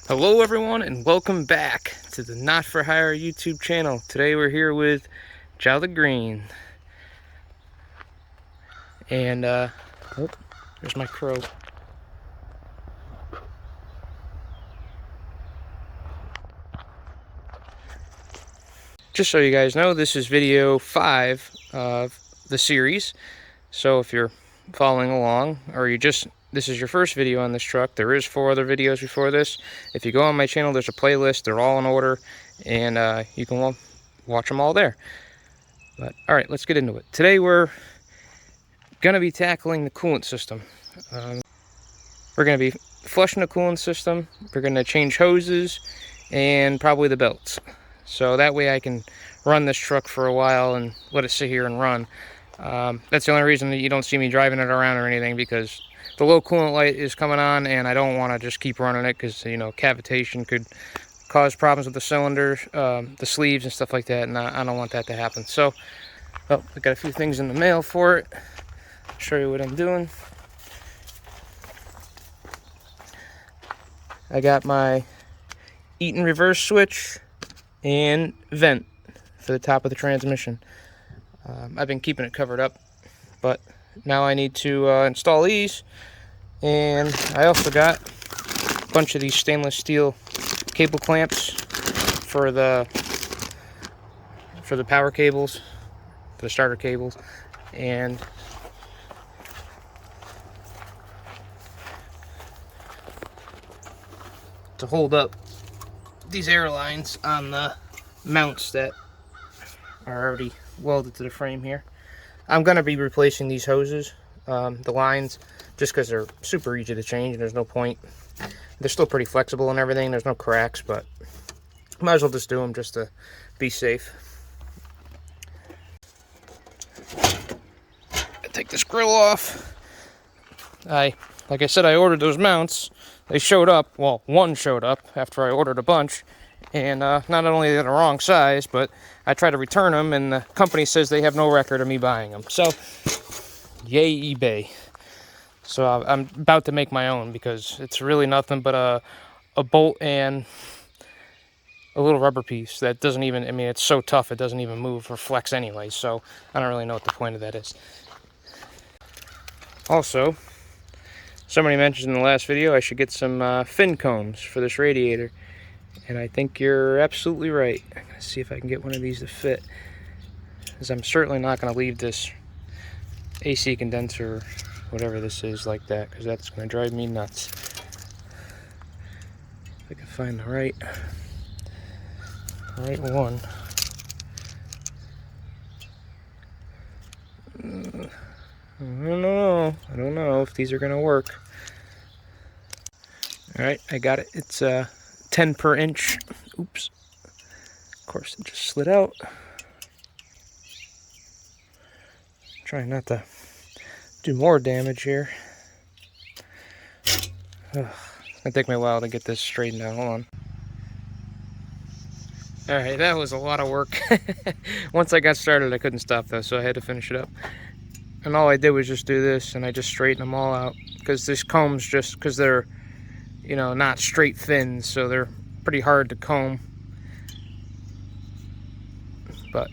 Hello everyone and welcome back to the Not For Hire YouTube channel. Today we're here with Jolly Green. And oh, there's my crow. Just so you guys know, this is video 5 of the series. So if you're following along, or this is your first video on this truck, there is 4 other videos before this. If you go on my channel, there's a playlist. They're all in order, and you can watch them all there. But all right, let's get into it. Today we're gonna be tackling the coolant system. We're gonna be flushing the coolant system. We're gonna change hoses and probably the belts. So that way I can run this truck for a while and let it sit here and run. That's the only reason that you don't see me driving it around or anything, because the low coolant light is coming on and I don't want to just keep running it, because cavitation could cause problems with the cylinders, the sleeves and stuff like that, and I don't want that to happen. So I got a few things in the mail for it. I'll show you what I'm doing. I got my Eaton reverse switch and vent for the top of the transmission. I've been keeping it covered up, but now I need to install these. And I also got a bunch of these stainless steel cable clamps for the power cables, for the starter cables, and to hold up these air lines on the mounts that are already welded to the frame here. I'm going to be replacing these hoses, the lines, just because they're super easy to change and there's no point. They're still pretty flexible and everything. There's no cracks, but might as well just do them just to be safe. Take this grill off. Like I said, I ordered those mounts. They showed up. Well, one showed up after I ordered a bunch. And not only are they the wrong size, but I tried to return them, and the company says they have no record of me buying them. So, yay eBay. So I'm about to make my own, because it's really nothing but a bolt and a little rubber piece that doesn't even, I mean, it's so tough it doesn't even move or flex anyway. So I don't really know what the point of that is. Also, somebody mentioned in the last video I should get some fin combs for this radiator. And I think you're absolutely right. I'm going to see if I can get one of these to fit, because I'm certainly not going to leave this AC condenser, whatever this is, like that, because that's going to drive me nuts. If I can find the right one. I don't know if these are going to work. Alright, I got it. It's 10 per inch. Oops. Of course, it just slid out. Trying not to do more damage here. It's gonna take me a while to get this straightened out. Hold on. Alright, that was a lot of work. Once I got started, I couldn't stop though, so I had to finish it up. And all I did was just do this, and I just straightened them all out. Because this comb's just, because they're, not straight fins, so they're pretty hard to comb. But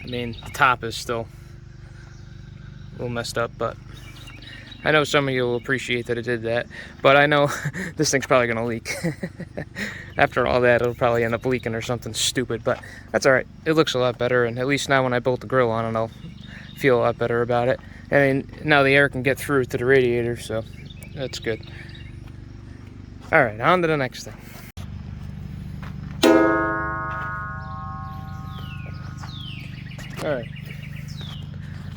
I mean, the top is still a little messed up, but I know some of you will appreciate that it did that. But I know this thing's probably gonna leak. After all that, it'll probably end up leaking or something stupid, but that's all right. It looks a lot better, and at least now when I bolt the grill on it, I'll feel a lot better about it. And now the air can get through to the radiator, so that's good. All right, on to the next thing. All right,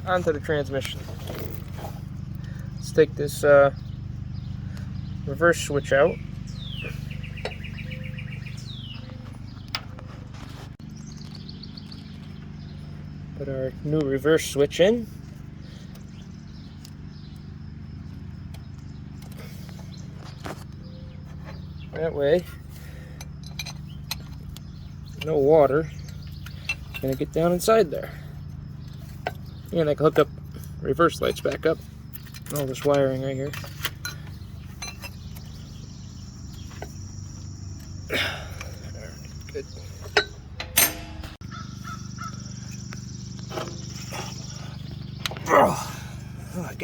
on to the transmission. Let's take this reverse switch out. Put our new reverse switch in. That way, no water is going to get down inside there. And I can hook up reverse lights back up. All this wiring right here.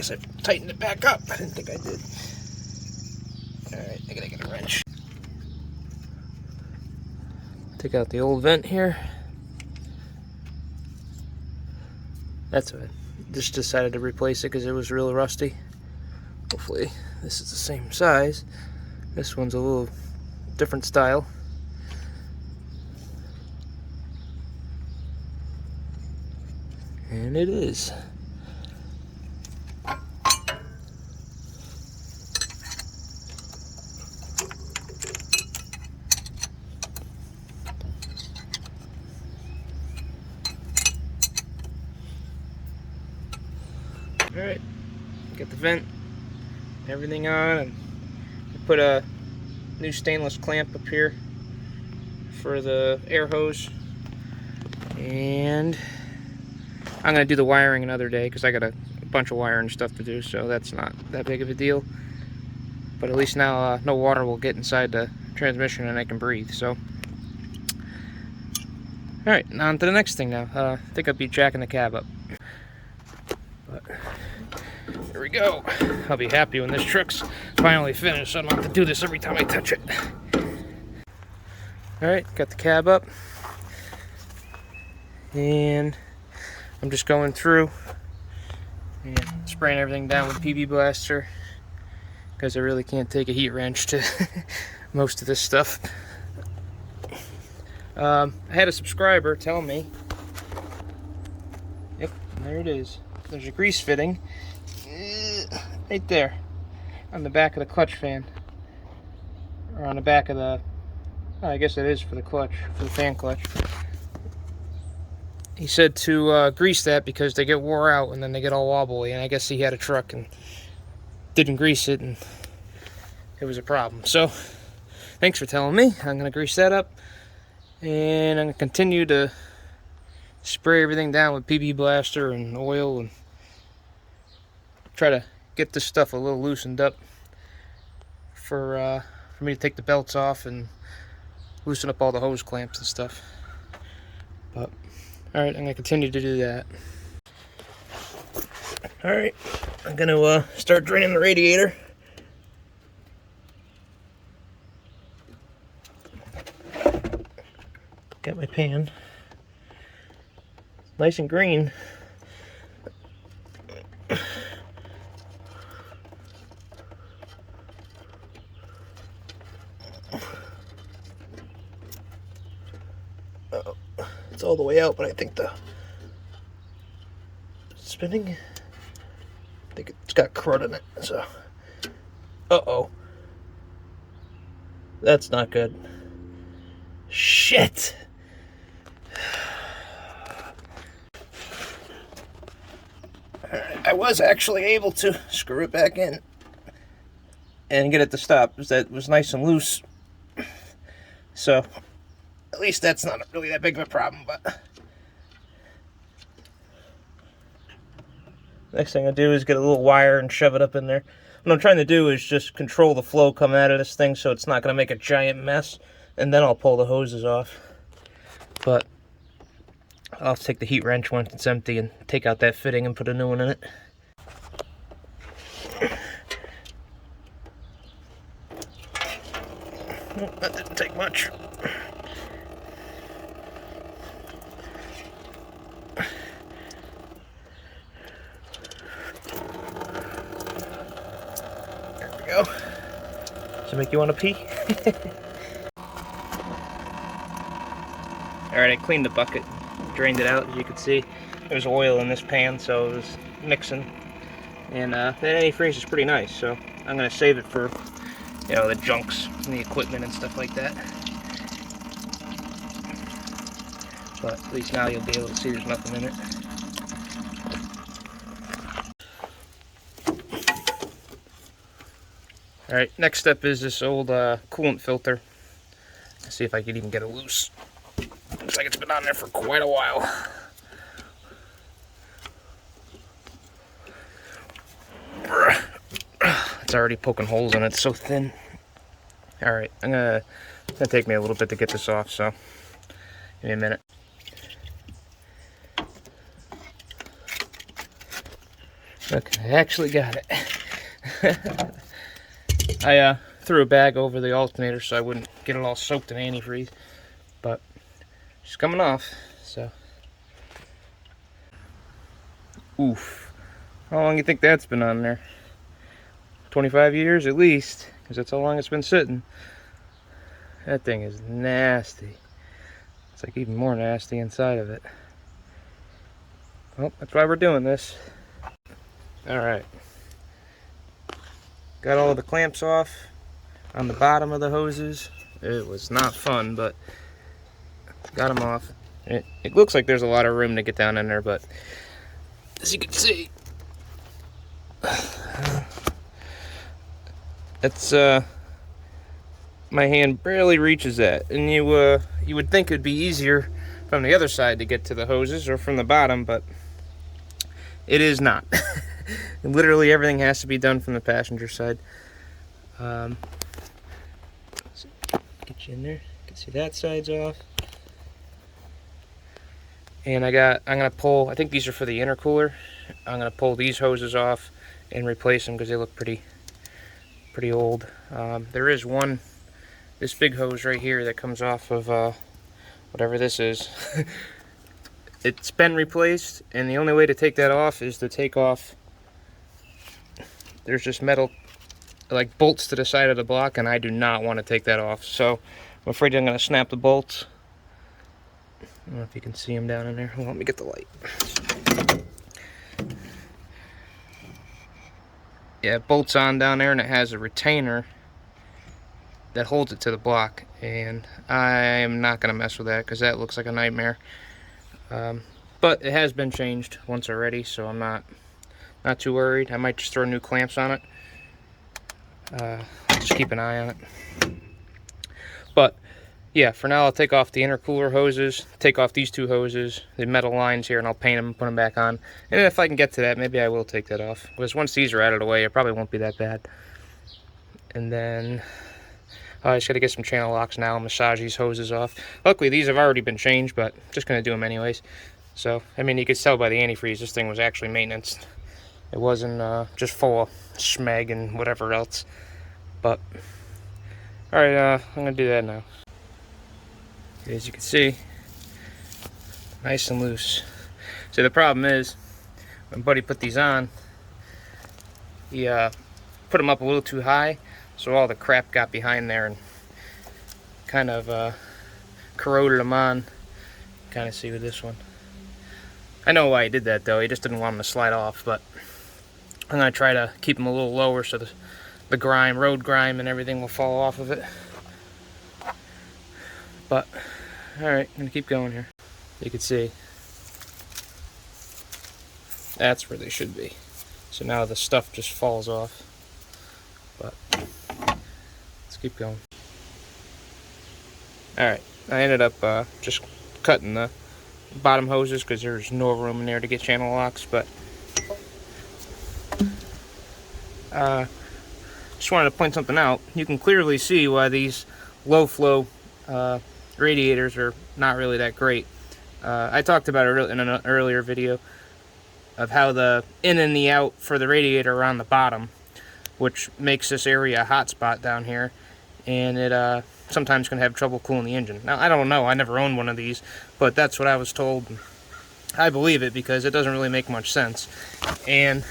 guess I tightened it back up. I didn't think I did. Alright, I gotta get a wrench. Take out the old vent here. That's what I just decided to replace it because it was real rusty. Hopefully this is the same size. This one's a little different style. And it is. Alright, get the vent, everything on, and put a new stainless clamp up here for the air hose. And I'm going to do the wiring another day because I got a bunch of wiring stuff to do, so that's not that big of a deal. But at least now no water will get inside the transmission and I can breathe. So, alright, now on to the next thing now. I think I'll be jacking the cab up. But here we go. I'll be happy when this truck's finally finished, so I don't have to do this every time I touch it. Alright, got the cab up. And I'm just going through and spraying everything down with PB Blaster because I really can't take a heat wrench to most of this stuff. I had a subscriber tell me, yep, there it is. There's a grease fitting right there on the back of the clutch fan, or on the back of the, oh, I guess it is for the clutch, for the fan clutch. He said to grease that because they get wore out and then they get all wobbly, and I guess he had a truck and didn't grease it and it was a problem. So thanks for telling me. I'm going to grease that up and I'm going to continue to spray everything down with PB Blaster and oil and try to get this stuff a little loosened up for me to take the belts off and loosen up all the hose clamps and stuff. But alright, I'm going to continue to do that. Alright, I'm going to start draining the radiator. Got my pan. Nice and green. Uh-oh. It's all the way out, but I think the spinning, I think it's got crud in it, so. Uh-oh. That's not good. Shit! I was actually able to screw it back in and get it to stop, because that was nice and loose. So, at least that's not really that big of a problem, but next thing I do is get a little wire and shove it up in there. What I'm trying to do is just control the flow coming out of this thing so it's not going to make a giant mess, and then I'll pull the hoses off. But I'll take the heat wrench once it's empty and take out that fitting and put a new one in it. Oh, that didn't take much. There we go. Does it make you want to pee? Alright, I cleaned the bucket, drained it out, as you can see. There's oil in this pan, so it was mixing. And that antifreeze is pretty nice, so I'm going to save it for, you know, the junks and the equipment and stuff like that. But at least now you'll be able to see there's nothing in it. Alright, next step is this old coolant filter. Let's see if I can even get it loose. Looks like it's been on there for quite a while. It's already poking holes in it, it's so thin. Alright, it's gonna take me a little bit to get this off, so give me a minute. Okay, I actually got it. I threw a bag over the alternator so I wouldn't get it all soaked in antifreeze, but it's coming off, so. Oof. How long do you think that's been on there? 25 years at least, because that's how long it's been sitting. That thing is nasty. It's like even more nasty inside of it. Well, that's why we're doing this. Alright. Got all the clamps off on the bottom of the hoses. It was not fun, but got them off. It looks like there's a lot of room to get down in there, but as you can see, it's my hand barely reaches that, and you would think it'd be easier from the other side to get to the hoses or from the bottom, but it is not. Literally everything has to be done from the passenger side. So get you in there. You can see that side's off. And I'm gonna pull, I think these are for the intercooler. I'm gonna pull these hoses off and replace them because they look pretty old. There is this big hose right here that comes off of whatever this is. It's been replaced, and the only way to take that off is to take off, there's just metal like bolts to the side of the block, and I do not want to take that off, so I'm afraid I'm going to snap the bolts. I don't know if you can see them down in there. Well, let me get the light. Yeah, it bolts on down there, and it has a retainer that holds it to the block, and I'm not going to mess with that because that looks like a nightmare. But it has been changed once already, so I'm not too worried. I might just throw new clamps on it. Just keep an eye on it. But yeah, for now I'll take off the intercooler hoses, take off these two hoses, the metal lines here, and I'll paint them and put them back on. And if I can get to that, maybe I will take that off, because once these are out of the way, it probably won't be that bad. And then I just gotta get some channel locks now and massage these hoses off. Luckily these have already been changed, but I'm just gonna do them anyways. So I mean, you could tell by the antifreeze this thing was actually maintenance. It wasn't just full of smeg and whatever else. But alright, I'm gonna do that now. As you can see, nice and loose. So the problem is, when Buddy put these on, he put them up a little too high, so all the crap got behind there and kind of corroded them on. Kind of see with this one. I know why he did that though. He just didn't want them to slide off, but I'm gonna try to keep them a little lower so the grime, road grime, and everything will fall off of it. But alright, I'm gonna keep going here. You can see that's where they should be. So now the stuff just falls off. But let's keep going. Alright, I ended up just cutting the bottom hoses because there's no room in there to get channel locks, but just wanted to point something out. You can clearly see why these low flow radiators are not really that great. I talked about it in an earlier video of how the in and the out for the radiator are on the bottom, which makes this area a hot spot down here, and it sometimes can have trouble cooling the engine. Now I don't know, I never owned one of these, but that's what I was told. I believe it because it doesn't really make much sense. And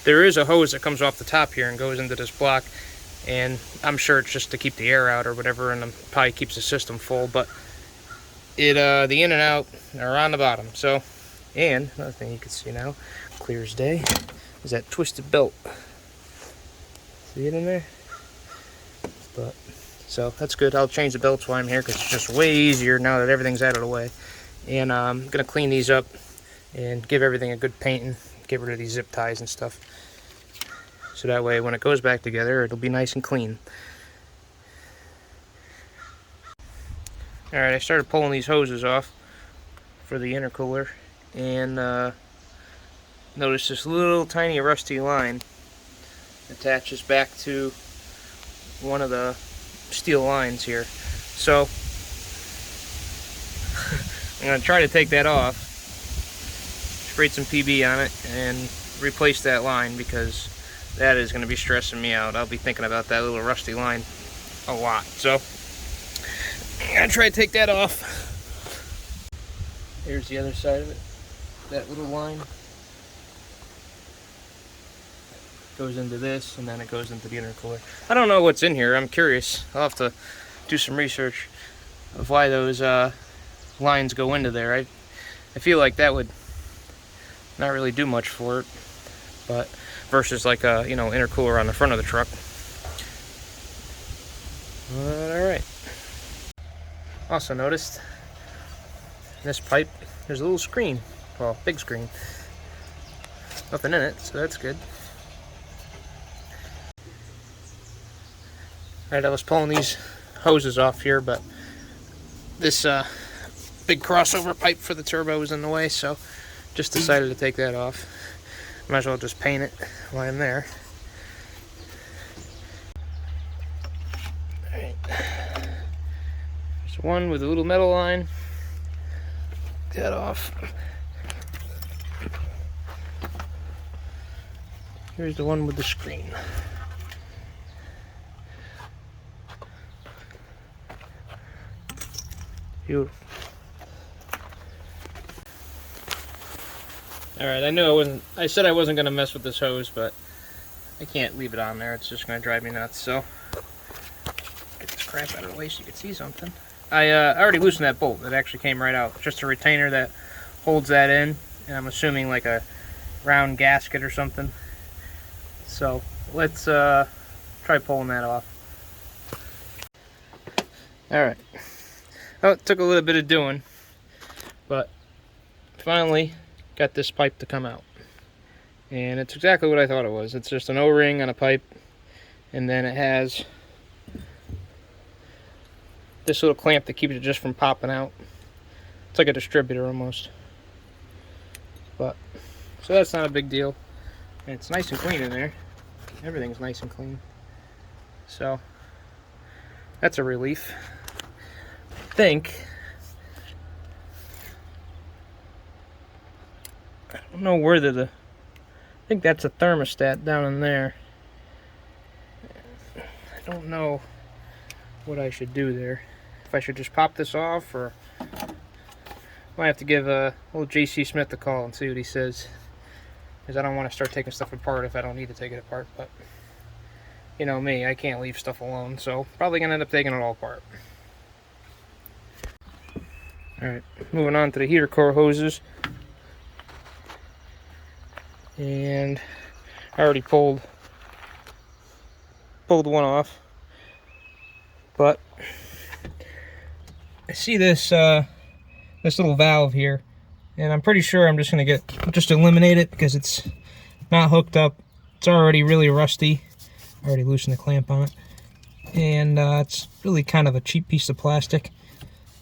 there is a hose that comes off the top here and goes into this block, and I'm sure it's just to keep the air out or whatever, and it probably keeps the system full, but it the in and out are on the bottom. So, and another thing you can see now, clear as day, is that twisted belt. See it in there? But so that's good. I'll change the belts while I'm here because it's just way easier now that everything's out of the way. And I'm gonna clean these up and give everything a good painting, get rid of these zip ties and stuff, so that way when it goes back together it'll be nice and clean. Alright, I started pulling these hoses off for the intercooler, and notice this little tiny rusty line attaches back to one of the steel lines here. So I'm going to try to take that off, sprayed some PB on it, and replace that line, because that is going to be stressing me out. I'll be thinking about that little rusty line a lot. So I'm going to try to take that off. Here's the other side of it. That little line goes into this, and then it goes into the intercooler. I don't know what's in here. I'm curious. I'll have to do some research of why those lines go into there. I feel like that would not really do much for it, but versus like a intercooler on the front of the truck. But all right. Also noticed this pipe, there's a little screen, well, big screen. Nothing in it, so that's good. Alright, I was pulling these hoses off here, but this big crossover pipe for the turbo was in the way, so just decided to take that off. Might as well just paint it while I'm there. Alright. There's one with a little metal line. Take that off. Here's the one with the screen. Beautiful. Alright, I said I wasn't going to mess with this hose, but I can't leave it on there. It's just going to drive me nuts. So, get this crap out of the way so you can see something. I already loosened that bolt. It actually came right out. Just a retainer that holds that in, and I'm assuming like a round gasket or something. So, let's try pulling that off. Alright. Oh, it took a little bit of doing, but finally got this pipe to come out. And it's exactly what I thought it was. It's just an O-ring on a pipe, and then it has this little clamp that keeps it just from popping out. It's like a distributor almost. But, so that's not a big deal. And it's nice and clean in there. Everything's nice and clean. So, that's a relief. I don't know where I think that's a thermostat down in there. I don't know what I should do there. If I should just pop this off, or might have to give old JC Smith a call and see what he says, because I don't want to start taking stuff apart if I don't need to take it apart. But you know me, I can't leave stuff alone, so probably gonna end up taking it all apart. Alright, moving on to the heater core hoses. And I already pulled one off. But I see this this little valve here, and I'm pretty sure I'm just gonna eliminate it because it's not hooked up. It's already really rusty. I already loosened the clamp on it. And it's really kind of a cheap piece of plastic.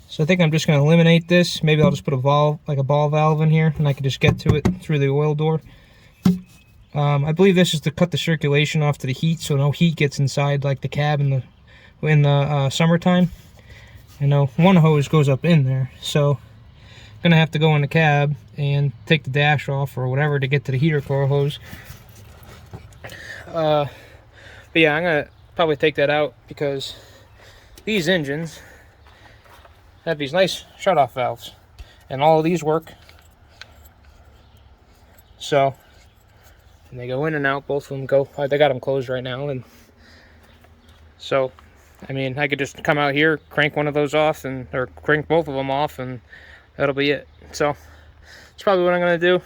So I think I'm just going to eliminate this. Maybe I'll just put a valve, like a ball valve in here, and I can just get to it through the oil door. I believe this is to cut the circulation off to the heat, so no heat gets inside like the cab in the summertime. I know one hose goes up in there, so I'm going to have to go in the cab and take the dash off or whatever to get to the heater core hose. But yeah, I'm going to probably take that out because these engines have these nice shut-off valves, and all of these work. So, and they go in and out. Both of them go. They got them closed right now, and so, I mean, I could just come out here, crank one of those off, or crank both of them off, and that'll be it. So, that's probably what I'm gonna do.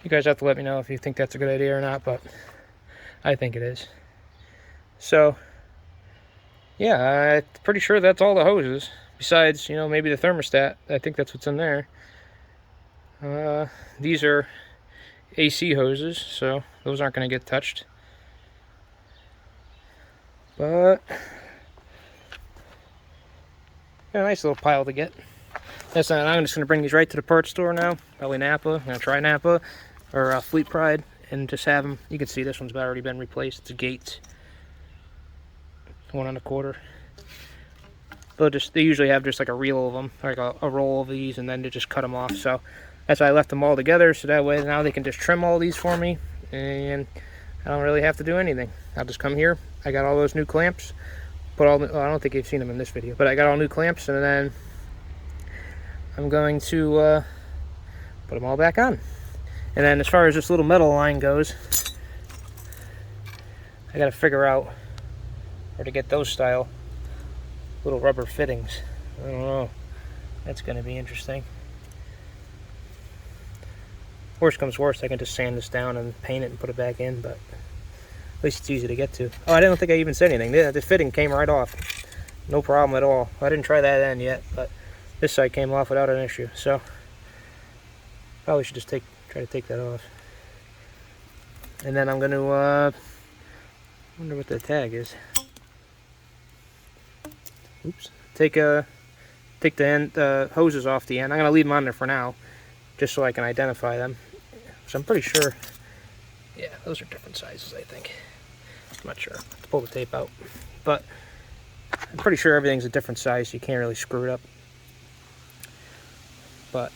You guys have to let me know if you think that's a good idea or not, but I think it is. So, yeah, I'm pretty sure that's all the hoses. Besides, you know, maybe the thermostat. I think that's what's in there. These are AC hoses, so those aren't going to get touched. But, yeah, nice little pile to get. That's not, I'm just going to bring these right to the parts store now. Probably Napa. I'm going to try Napa or Fleet Pride and just have them. You can see this one's already been replaced. It's a Gates. 1 1/4. They usually have just like a reel of them, like a roll of these, and then they just cut them off. So That's why I left them all together, so that way now they can just trim all these for me, and I don't really have to do anything. I'll just come here. I got all those new clamps. Put all the, oh, I don't think you've seen them in this video, but I got all new clamps, and then I'm going to put them all back on. And then as far as this little metal line goes, I got to figure out where to get those style little rubber fittings. I don't know. That's going to be interesting. Worst comes worst, I can just sand this down and paint it and put it back in, but at least it's easy to get to. Oh, I didn't think I even said anything. The fitting came right off. No problem at all. I didn't try that end yet, but this side came off without an issue. So probably should just try to take that off. And then I'm going to wonder what the tag is. Oops. Take the end hoses off the end. I'm going to leave them on there for now, just so I can identify them. So I'm pretty sure, yeah, those are different sizes, I think. I'm not sure. Let's pull the tape out. But I'm pretty sure everything's a different size, so you can't really screw it up. But,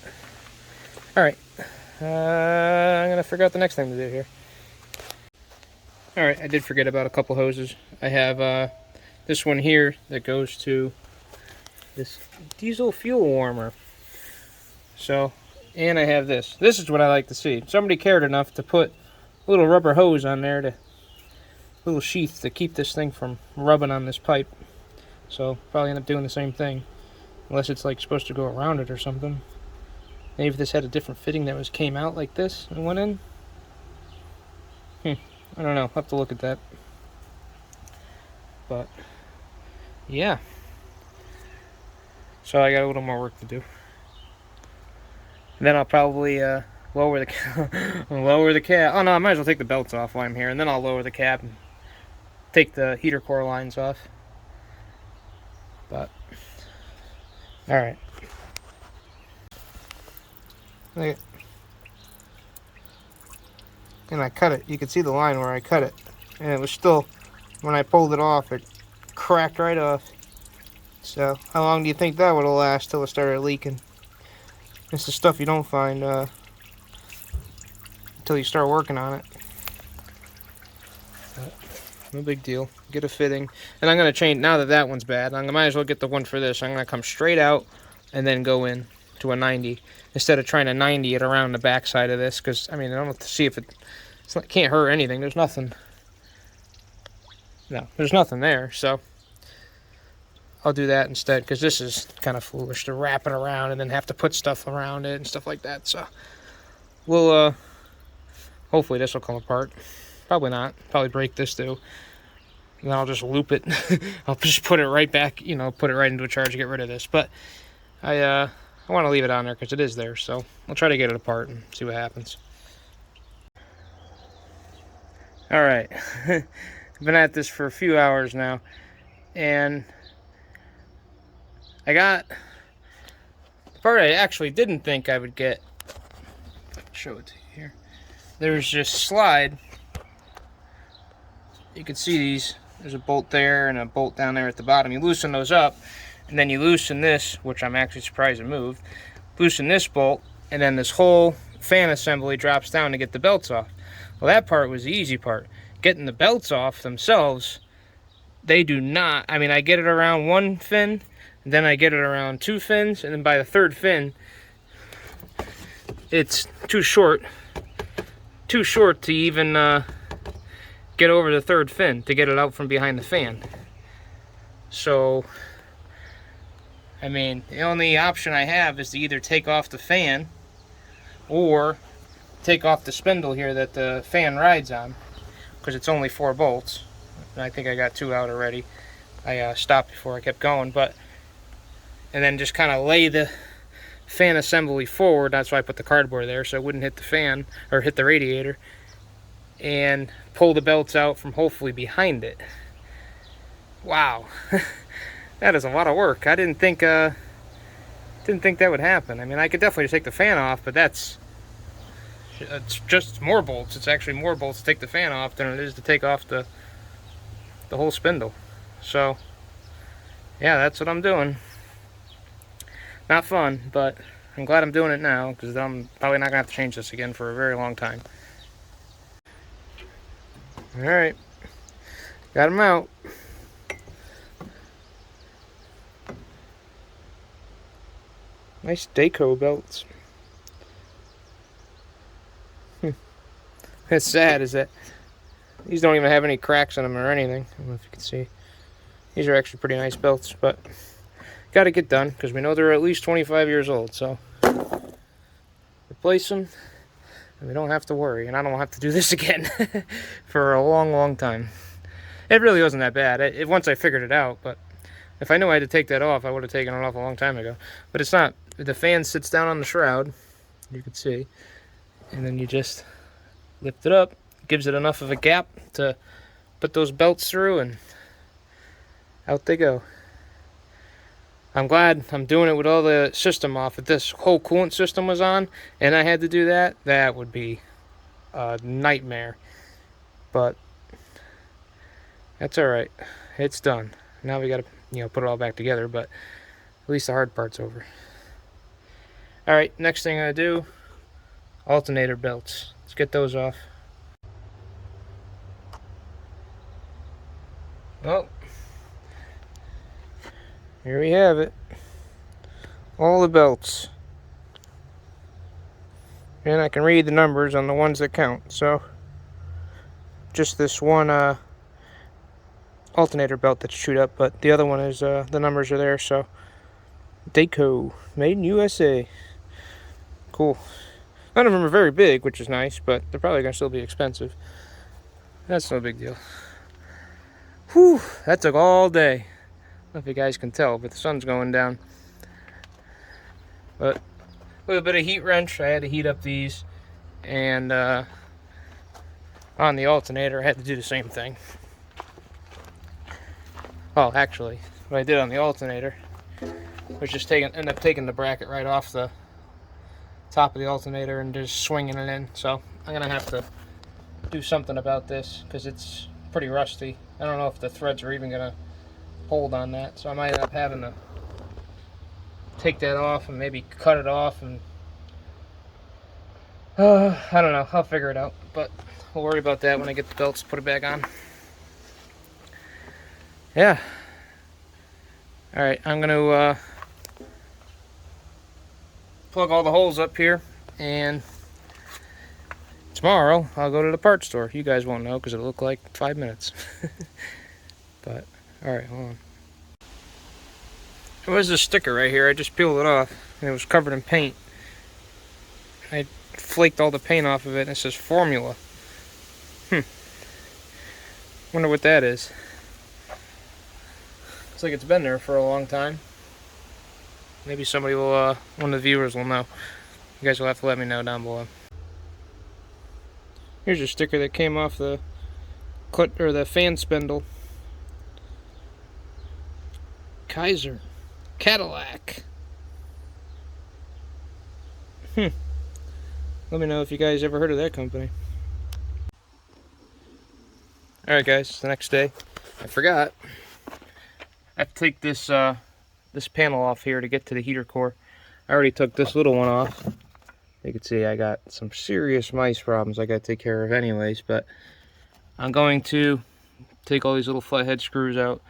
alright. I'm going to figure out the next thing to do here. Alright, I did forget about a couple hoses. I have this one here that goes to this diesel fuel warmer. So, and I have this. This is what I like to see. Somebody cared enough to put a little rubber hose on there, to little sheath to keep this thing from rubbing on this pipe. So probably end up doing the same thing, unless it's like supposed to go around it or something. Maybe if this had a different fitting that came out like this and went in. I don't know. I'll have to look at that. But yeah. So I got a little more work to do. And then I'll probably lower the cab. Oh no, I might as well take the belts off while I'm here, and then I'll lower the cab and take the heater core lines off. But all right. And I cut it. You can see the line where I cut it, and it was still, when I pulled it off, it cracked right off. So how long do you think that would have lasted till it started leaking? It's the stuff you don't find until you start working on it. But no big deal. Get a fitting. And I'm going to change, now that that one's bad, I might as well get the one for this. I'm going to come straight out and then go in to a 90. Instead of trying to 90 it around the back side of this. Because, I mean, I don't have to see if it can't hurt anything. There's nothing. No, there's nothing there. So I'll do that instead, because this is kind of foolish to wrap it around and then have to put stuff around it and stuff like that. So we'll hopefully this will come apart. Probably not. Probably break this too. And then I'll just loop it. I'll just put it right back, you know, put it right into a charge to get rid of this. But I want to leave it on there because it is there. So I'll try to get it apart and see what happens. All right. I've been at this for a few hours now, and I got the part I actually didn't think I would get. I'll show it to you here. There's this slide. You can see these. There's a bolt there and a bolt down there at the bottom. You loosen those up, and then you loosen this, which I'm actually surprised it moved. Loosen this bolt, and then this whole fan assembly drops down to get the belts off. Well, that part was the easy part. Getting the belts off themselves, they do not. I mean, I get it around one fin, and then I get it around two fins, and then by the third fin, it's too short to even get over the third fin to get it out from behind the fan. So, I mean, the only option I have is to either take off the fan or take off the spindle here that the fan rides on, because it's only 4 bolts. And I think I got 2 out already. I stopped before I kept going, and then just kind of lay the fan assembly forward. That's why I put the cardboard there, so it wouldn't hit the fan or hit the radiator, and pull the belts out from hopefully behind it. Wow. That is a lot of work. I didn't think that would happen. I mean, I could definitely take the fan off, but it's just more bolts. It's actually more bolts to take the fan off than it is to take off the whole spindle. So yeah, that's what I'm doing. Not fun, but I'm glad I'm doing it now, because I'm probably not going to have to change this again for a very long time. Alright, got them out. Nice Deco belts. It's sad is that these don't even have any cracks in them or anything. I don't know if you can see. These are actually pretty nice belts, but got to get done because we know they're at least 25 years old. So replace them, and we don't have to worry. And I don't have to do this again for a long, long time. It really wasn't that bad. Once I figured it out, but if I knew I had to take that off, I would have taken it off a long time ago. But it's not. The fan sits down on the shroud, you can see, and then you just lift it up. Gives it enough of a gap to put those belts through, and out they go. I'm glad I'm doing it with all the system off. If this whole coolant system was on and I had to do that, that would be a nightmare. But that's alright. It's done. Now we gotta, put it all back together, but at least the hard part's over. Alright, next thing I do, alternator belts. Let's get those off. Well, here we have it. All the belts. And I can read the numbers on the ones that count. So, just this one alternator belt that's chewed up, but the other one is, the numbers are there, so. Deco, made in USA. Cool. None of them are very big, which is nice, but they're probably going to still be expensive. That's no big deal. Whew, that took all day. I don't know if you guys can tell, but the sun's going down. But a little bit of heat wrench. I had to heat up these, and on the alternator I had to do the same thing. Well, actually, what I did on the alternator was just end up taking the bracket right off the top of the alternator and just swinging it in. So I'm gonna have to do something about this because it's pretty rusty. I don't know if the threads are even gonna hold on that, so I might end up having to take that off and maybe cut it off, and I don't know, I'll figure it out, but we'll worry about that when I get the belts, put it back on. Yeah. Alright, I'm gonna plug all the holes up here, and tomorrow I'll go to the parts store. You guys won't know because it'll look like 5 minutes. But alright, hold on. There was this sticker right here. I just peeled it off and it was covered in paint. I flaked all the paint off of it and it says formula. Wonder what that is. Looks like it's been there for a long time. Maybe somebody will, one of the viewers will know. You guys will have to let me know down below. Here's a sticker that came off the fan spindle. Kaiser. Cadillac. Let me know if you guys ever heard of that company. Alright guys, the next day. I forgot. I have to take this this panel off here to get to the heater core. I already took this little one off. You can see I got some serious mice problems I got to take care of anyways, but I'm going to take all these little flathead screws out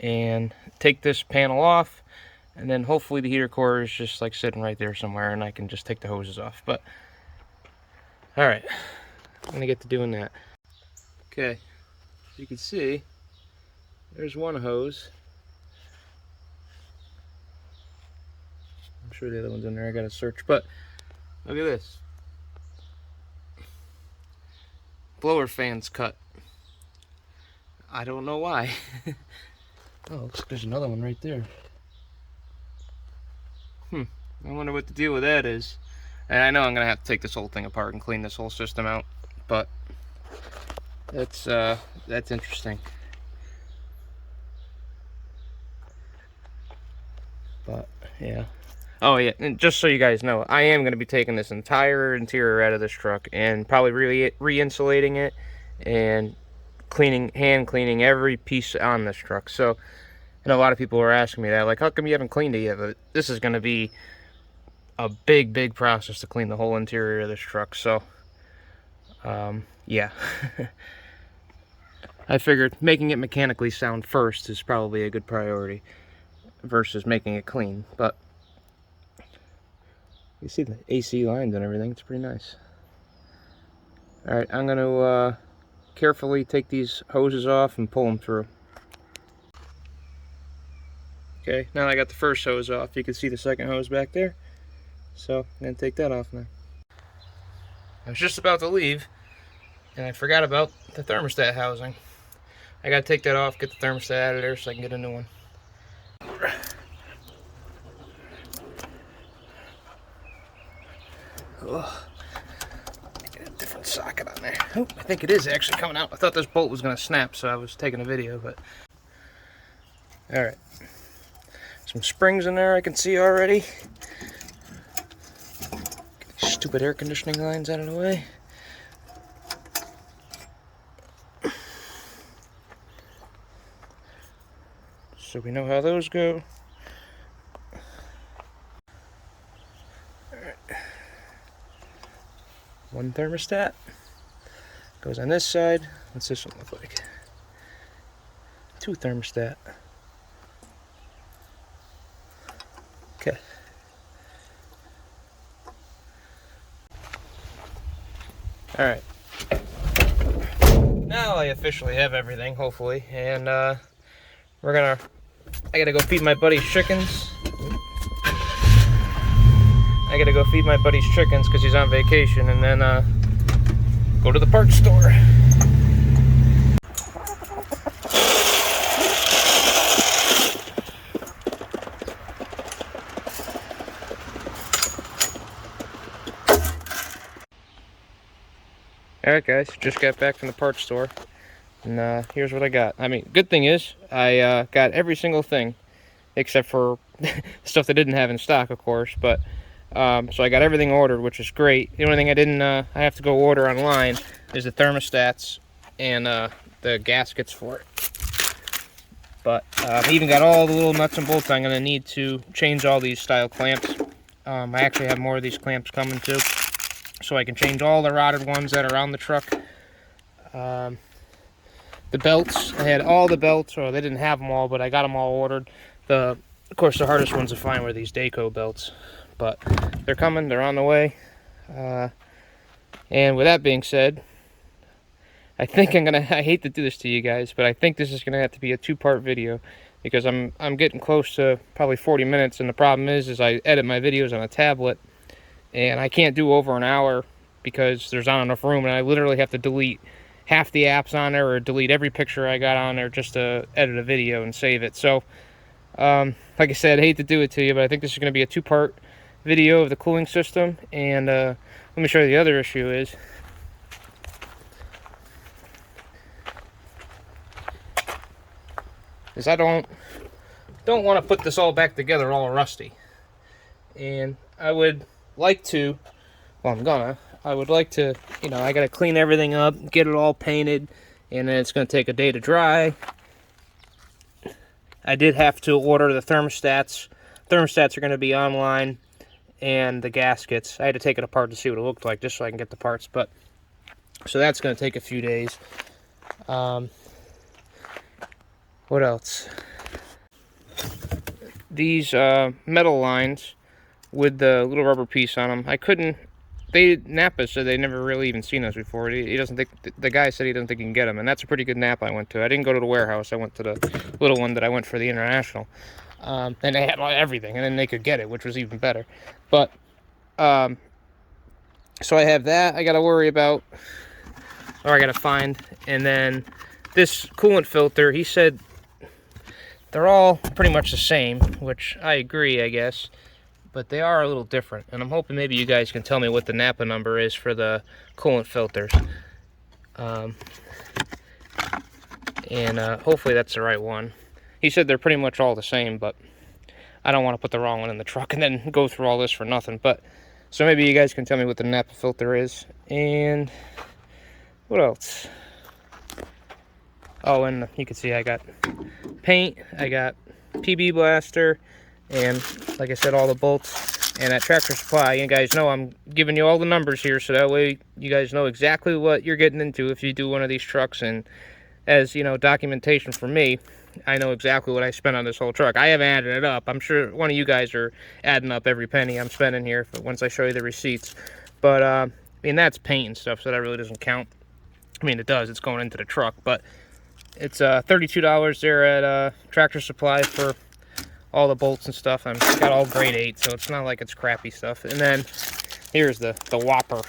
and take this panel off, and then hopefully the heater core is just like sitting right there somewhere and I can just take the hoses off. But alright, I'm gonna get to doing that. Okay, so you can see there's one hose. I'm sure the other one's in there, I gotta search, but look at this. Blower fan's cut. I don't know why. Oh, looks like there's another one right there. I wonder what the deal with that is. And I know I'm gonna have to take this whole thing apart and clean this whole system out, but that's interesting. But yeah. Oh yeah, and just so you guys know, I am going to be taking this entire interior out of this truck and probably re-insulating it and hand cleaning every piece on this truck. So, and a lot of people are asking me that, like, how come you haven't cleaned it yet? But this is going to be a big process to clean the whole interior of this truck. So yeah. I figured making it mechanically sound first is probably a good priority versus making it clean. But you see the AC lines and everything, it's pretty nice. Alright, I'm going to carefully take these hoses off and pull them through. Okay, now I got the first hose off. You can see the second hose back there. So I'm going to take that off now. I was just about to leave, and I forgot about the thermostat housing. I got to take that off, get the thermostat out of there so I can get a new one. Ugh. Get a different socket on there. Oh, I think it is actually coming out. I thought this bolt was going to snap, so I was taking a video, but... Alright. Some springs in there I can see already. Get these stupid air conditioning lines out of the way. So we know how those go. Alright. One thermostat goes on this side. What's this one look like? Two thermostat. Okay. Alright. Now I officially have everything, hopefully, and I gotta go feed my buddy's chickens. I gotta go feed my buddy's chickens because he's on vacation, and then go to the parts store. Alright guys, just got back from the parts store, and here's what I got. I mean, good thing is, I got every single thing, except for stuff they didn't have in stock, of course, but, so I got everything ordered, which is great. The only thing I have to go order online is the thermostats and the gaskets for it. But I even got all the little nuts and bolts I'm going to need to change all these style clamps. I actually have more of these clamps coming too, so I can change all the rotted ones that are on the truck. The belts, I had all the belts, or they didn't have them all, but I got them all ordered. Of course, the hardest ones to find were these Daco belts, but they're coming, they're on the way. And with that being said, I think I hate to do this to you guys, but I think this is gonna have to be a two-part video, because I'm getting close to probably 40 minutes, and the problem is I edit my videos on a tablet, and I can't do over an hour because there's not enough room, and I literally have to delete half the apps on there or delete every picture I got on there just to edit a video and save it. So, like I said, I hate to do it to you, but I think this is going to be a two-part video of the cooling system, and let me show you the other issue is I don't want to put this all back together all rusty, and I would like to, well, I would like to, you know, I got to clean everything up, get it all painted, and then it's going to take a day to dry. I did have to order the thermostats. Thermostats are going to be online, and the gaskets. I had to take it apart to see what it looked like just so I can get the parts, but so that's going to take a few days. What else? These metal lines with the little rubber piece on them, Napa said they never really even seen those before. He doesn't think, the guy said he doesn't think he can get them, and that's a pretty good Napa I went to. I didn't go to the warehouse, I went to the little one that I went for the International. And they had everything, and then they could get it, which was even better. But, so I have that I gotta worry about, or I gotta find, and then this coolant filter, he said they're all pretty much the same, which I agree, I guess, but they are a little different, and I'm hoping maybe you guys can tell me what the Napa number is for the coolant filters. Hopefully that's the right one. He said they're pretty much all the same, but I don't want to put the wrong one in the truck and then go through all this for nothing. But so maybe you guys can tell me what the Napa filter is. And what else? Oh, and you can see I got paint, I got PB blaster, and like I said, all the bolts. And at Tractor Supply, you guys know I'm giving you all the numbers here, so that way you guys know exactly what you're getting into if you do one of these trucks. And as you know, documentation for me, I know exactly what I spent on this whole truck. I haven't added it up. I'm sure one of you guys are adding up every penny I'm spending here once I show you the receipts. But I mean, that's paint and stuff, so that really doesn't count. I mean, it does. It's going into the truck, but it's $32 there at Tractor Supply for all the bolts and stuff. I've got all grade 8, so it's not like it's crappy stuff. And then here's the whopper.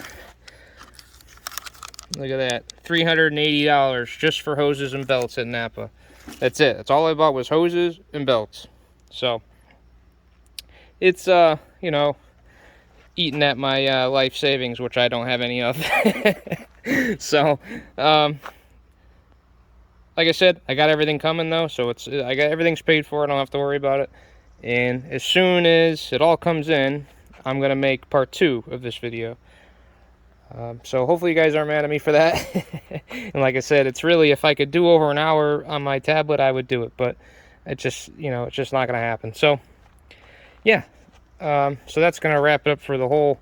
Look at that, $380 just for hoses and belts at Napa. That's it. That's all I bought was hoses and belts. So it's you know, eating at my life savings, which I don't have any of. So like I said, I got everything coming though, so I got everything's paid for. I don't have to worry about it. And as soon as it all comes in, I'm gonna make part 2 of this video. So hopefully you guys aren't mad at me for that. And like I said, it's really, if I could do over an hour on my tablet, I would do it, but it just, you know, it's just not gonna happen. So yeah, so that's gonna wrap it up for the whole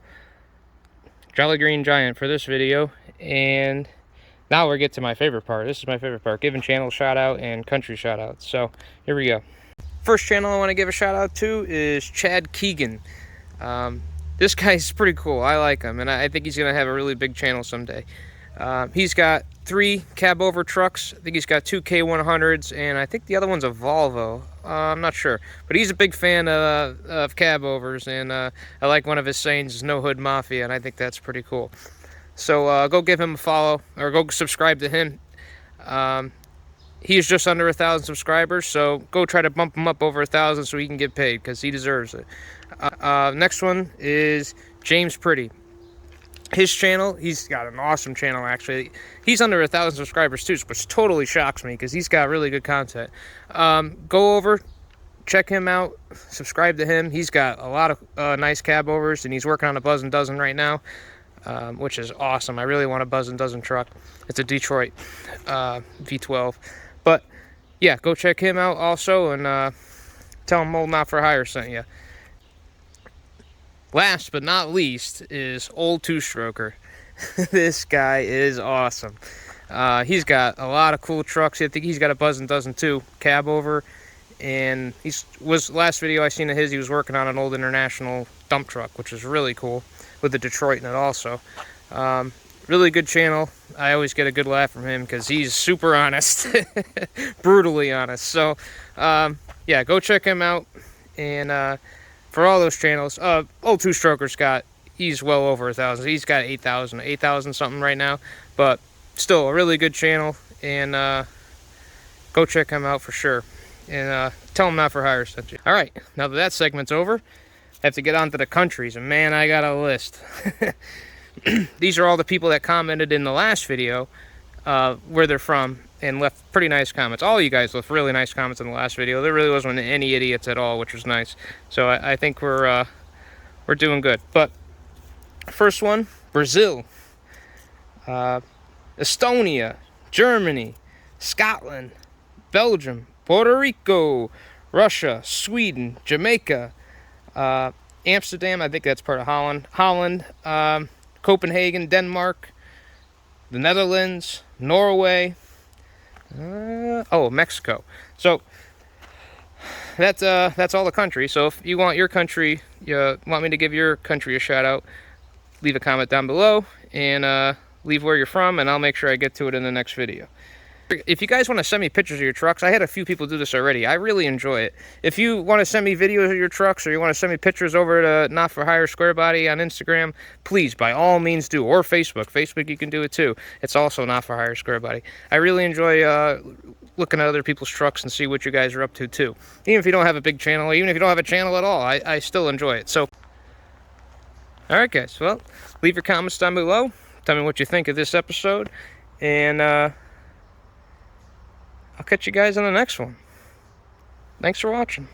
Jolly Green Giant for this video. And now we get to my favorite part. This is my favorite part, giving channel shout out and country shout outs. So here we go. First channel I want to give a shout out to is Chad Keegan. This guy's pretty cool. I like him, and I think he's gonna have a really big channel someday. He's got 3 cabover trucks. I think he's got 2 K100s, and I think the other one's a Volvo. I'm not sure, but he's a big fan of cabovers, and I like one of his sayings is "No Hood Mafia," and I think that's pretty cool. So go give him a follow, or go subscribe to him. He is just under 1,000 subscribers, so go try to bump him up over 1,000 so he can get paid, because he deserves it. Next one is James Pretty. His channel, he's got an awesome channel actually. He's under 1,000 subscribers too, which totally shocks me because he's got really good content. Go over, check him out, subscribe to him. He's got a lot of nice cabovers, and he's working on a Buzz and Dozen right now. Which is awesome. I really want a Buzz and Dozen truck. It's a Detroit V12. But yeah, go check him out also, and tell him Old Not For Hire sent you. Last but not least is Old Two-Stroker. This guy is awesome. He's got a lot of cool trucks. I think he's got a Buzz and Dozen too, cabover. And last video I seen of his, he was working on an old International dump truck, which is really cool, with the Detroit in it also. Really good channel. I always get a good laugh from him because he's super honest. Brutally honest. So yeah, go check him out. And for all those channels, Old Two-Stroker's he's well over 1,000. He's got 8,000 something right now, but still a really good channel. And go check him out for sure. And tell him Not For Hire sent you. All right, now that segment's over, I have to get on to the countries, and man, I got a list. These are all the people that commented in the last video where they're from, and left pretty nice comments. All you guys left really nice comments in the last video. There really wasn't any idiots at all, which was nice. So I think we're doing good. But first one, Brazil, Estonia, Germany, Scotland, Belgium, Puerto Rico, Russia, Sweden, Jamaica, Amsterdam, I think that's part of Holland, Copenhagen, Denmark, the Netherlands, Norway, Mexico. So that's all the countries. So if you want your country, you want me to give your country a shout out, leave a comment down below and leave where you're from, and I'll make sure I get to it in the next video. If you guys want to send me pictures of your trucks, I had a few people do this already. I really enjoy it. If you want to send me videos of your trucks, or you want to send me pictures over to Not For Hire Square Body on Instagram, please, by all means do. Or Facebook. Facebook, you can do it too. It's also Not For Hire Square Body. I really enjoy looking at other people's trucks and see what you guys are up to too. Even if you don't have a big channel, even if you don't have a channel at all, I still enjoy it. So, alright guys, well, leave your comments down below. Tell me what you think of this episode. And, I'll catch you guys on the next one. Thanks for watching.